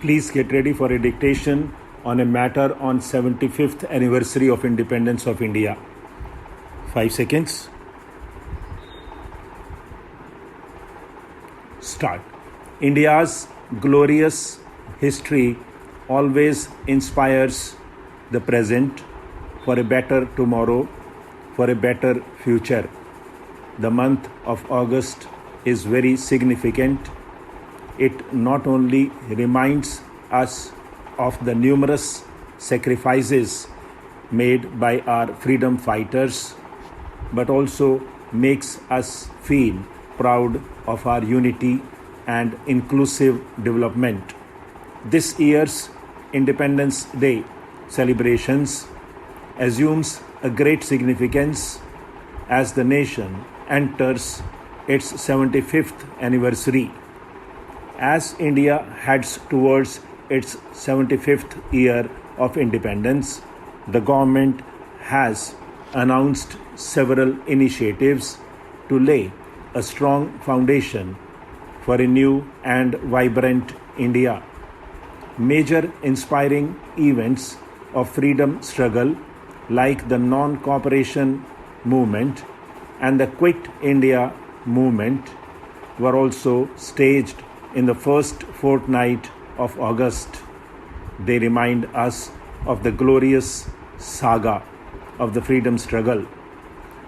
Please get ready for a dictation on a matter on 75th anniversary of independence of India. 5 seconds. Start. India's glorious history always inspires the present for a better tomorrow, for a better future. The month of August is very significant. It not only reminds us of the numerous sacrifices made by our freedom fighters, but also makes us feel proud of our unity and inclusive development. This year's Independence Day celebrations assumes a great significance as the nation enters its 75th anniversary. As India heads towards its 75th year of independence, the government has announced several initiatives to lay a strong foundation for a new and vibrant India. Major inspiring events of freedom struggle like the non-cooperation movement and the Quit India movement were also staged in the first fortnight of August. They remind us of the glorious saga of the freedom struggle.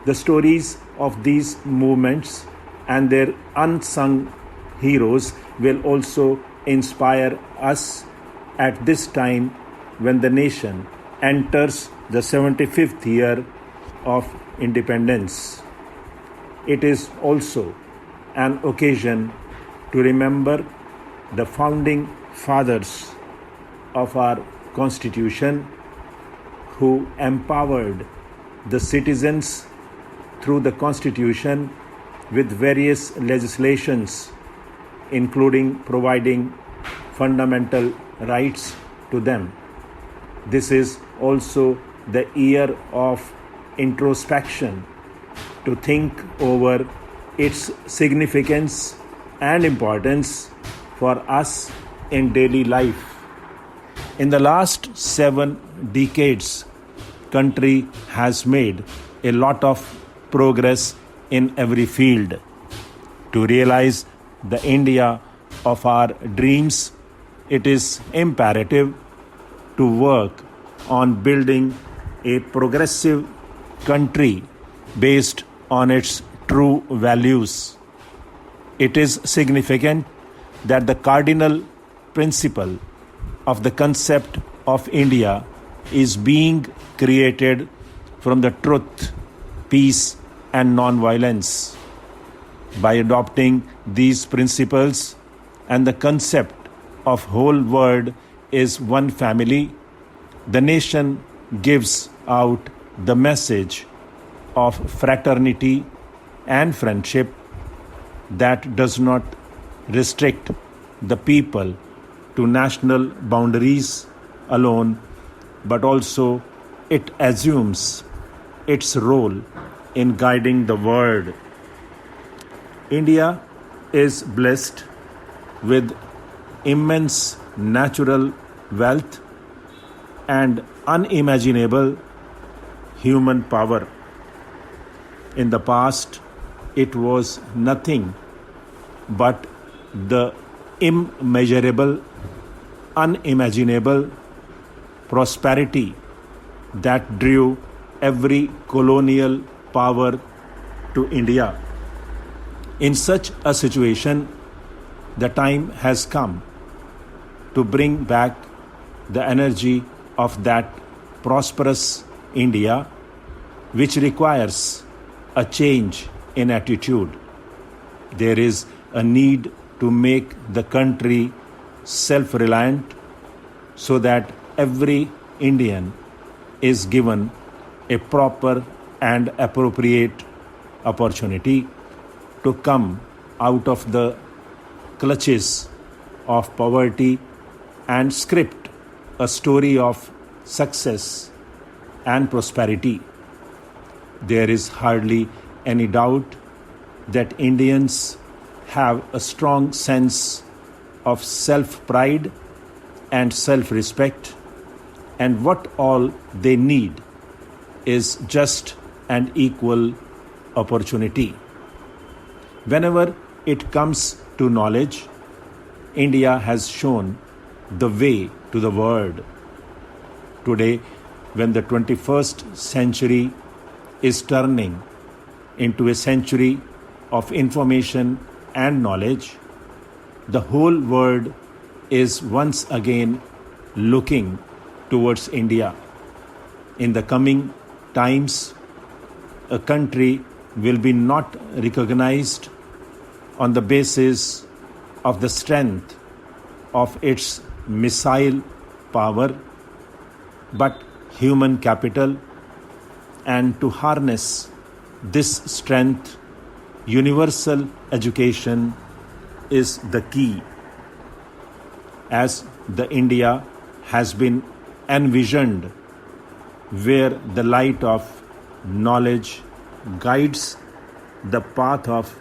The stories of these movements and their unsung heroes will also inspire us at this time when the nation enters the 75th year of independence. It is also an occasion to remember the founding fathers of our Constitution who empowered the citizens through the Constitution with various legislations, including providing fundamental rights to them. This is also the year of introspection to think over its significance and importance for us in daily life. In the last 7 decades, country has made a lot of progress in every field. To realize the India of our dreams, it is imperative to work on building a progressive country based on its true values. It is significant that the cardinal principle of the concept of India is being created from the truth, peace, and non-violence. By adopting these principles and the concept of whole world is one family, the nation gives out the message of fraternity and friendship that does not restrict the people to national boundaries alone, but also it assumes its role in guiding the world. India is blessed with immense natural wealth and unimaginable human power. In the past, it was nothing but the immeasurable, unimaginable prosperity that drew every colonial power to India. In such a situation, the time has come to bring back the energy of that prosperous India, which requires a change in attitude. There is a need to make the country self-reliant so that every Indian is given a proper and appropriate opportunity to come out of the clutches of poverty and script a story of success and prosperity. There is hardly any doubt that Indians have a strong sense of self-pride and self-respect, and what all they need is just and equal opportunity. Whenever it comes to knowledge, India has shown the way to the world. Today, when the 21st century is turning into a century of information and knowledge, the whole world is once again looking towards India. In the coming times, a country will be not recognized on the basis of the strength of its missile power, but human capital, and to harness this strength, universal education is the key. As the India has been envisioned, where the light of knowledge guides the path of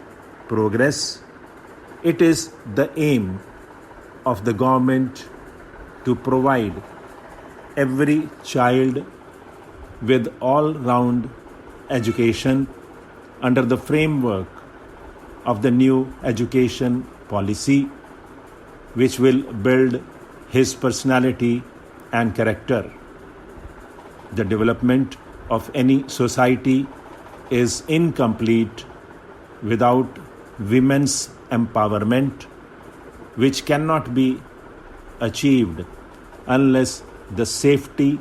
progress, it is the aim of the government to provide every child with all-round education under the framework of the new education policy, which will build his personality and character. The development of any society is incomplete without women's empowerment, which cannot be achieved unless the safety,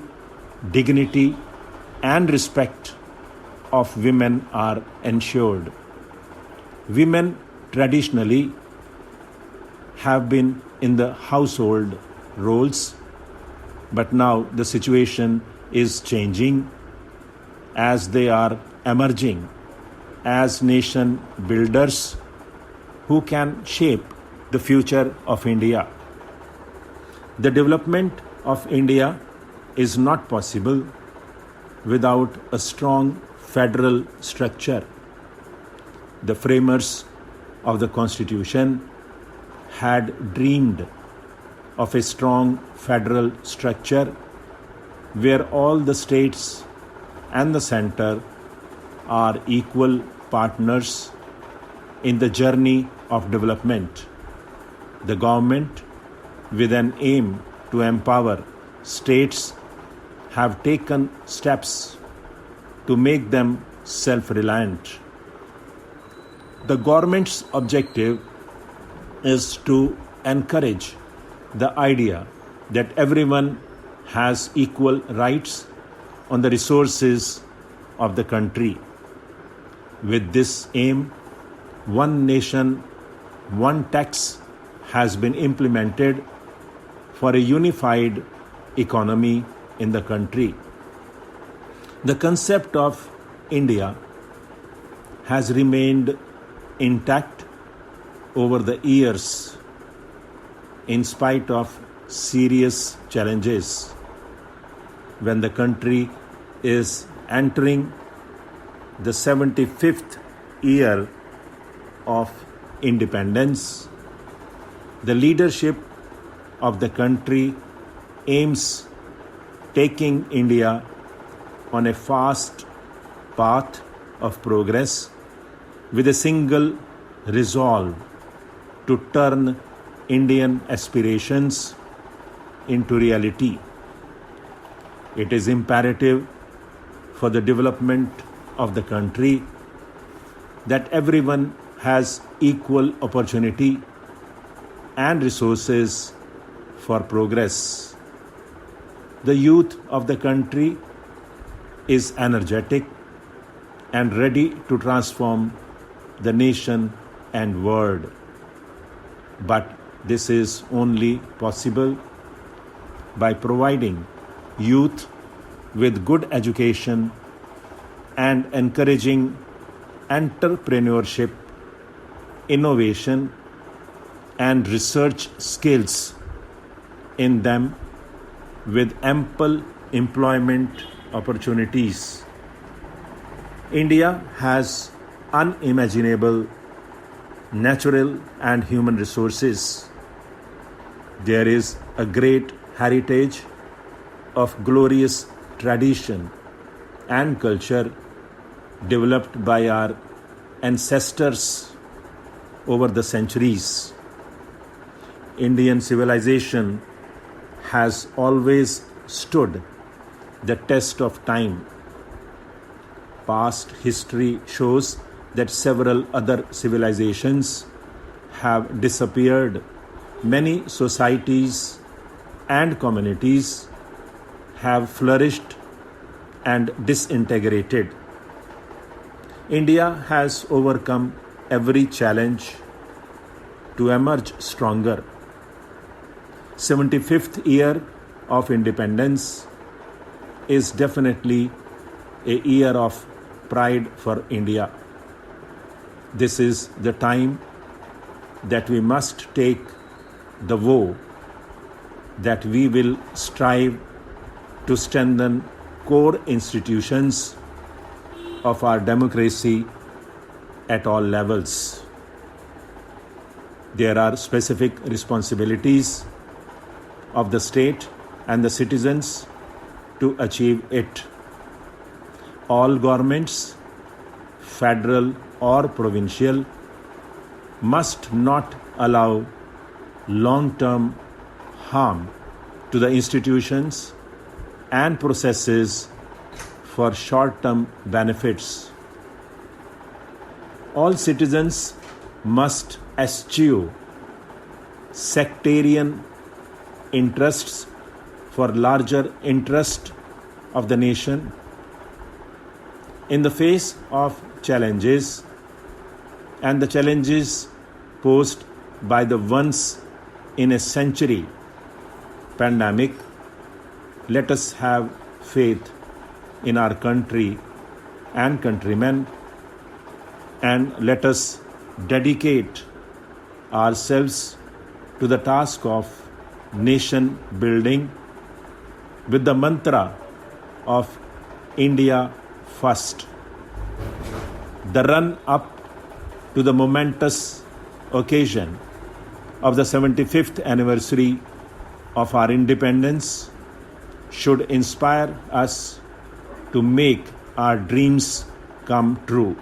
dignity, and respect of women are ensured. Women traditionally have been in the household roles, but now the situation is changing as they are emerging as nation builders who can shape the future of India. The development of India is not possible without a strong federal structure. The framers of the Constitution had dreamed of a strong federal structure where all the states and the center are equal partners in the journey of development. The government, with an aim to empower states, have taken steps to make them self-reliant. The government's objective is to encourage the idea that everyone has equal rights on the resources of the country. With this aim, one nation, one tax has been implemented for a unified economy in the country. The concept of India has remained intact over the years in spite of serious challenges. When the country is entering the 75th year of independence, the leadership of the country aims taking India on a fast path of progress with a single resolve to turn Indian aspirations into reality. It is imperative for the development of the country that everyone has equal opportunity and resources for progress. The youth of the country is energetic and ready to transform the nation and world. But this is only possible by providing youth with good education and encouraging entrepreneurship, innovation, and research skills in them with ample employment opportunities. India has unimaginable natural and human resources. There is a great heritage of glorious tradition and culture developed by our ancestors over the centuries. Indian civilization has always stood the test of time. Past history shows that several other civilizations have disappeared. Many societies and communities have flourished and disintegrated. India has overcome every challenge to emerge stronger. 75th year of independence is definitely a year of pride for India. This is the time that we must take the vow that we will strive to strengthen core institutions of our democracy at all levels. There are specific responsibilities of the state and the citizens to achieve it. All governments, federal or provincial, must not allow long-term harm to the institutions and processes for short-term benefits. All citizens must eschew sectarian interests for larger interest of the nation. In the face of challenges and the challenges posed by the once in a century pandemic, let us have faith in our country and countrymen, and let us dedicate ourselves to the task of nation building with the mantra of India First. The run up to the momentous occasion of the 75th anniversary of our independence should inspire us to make our dreams come true.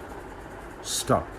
Stop.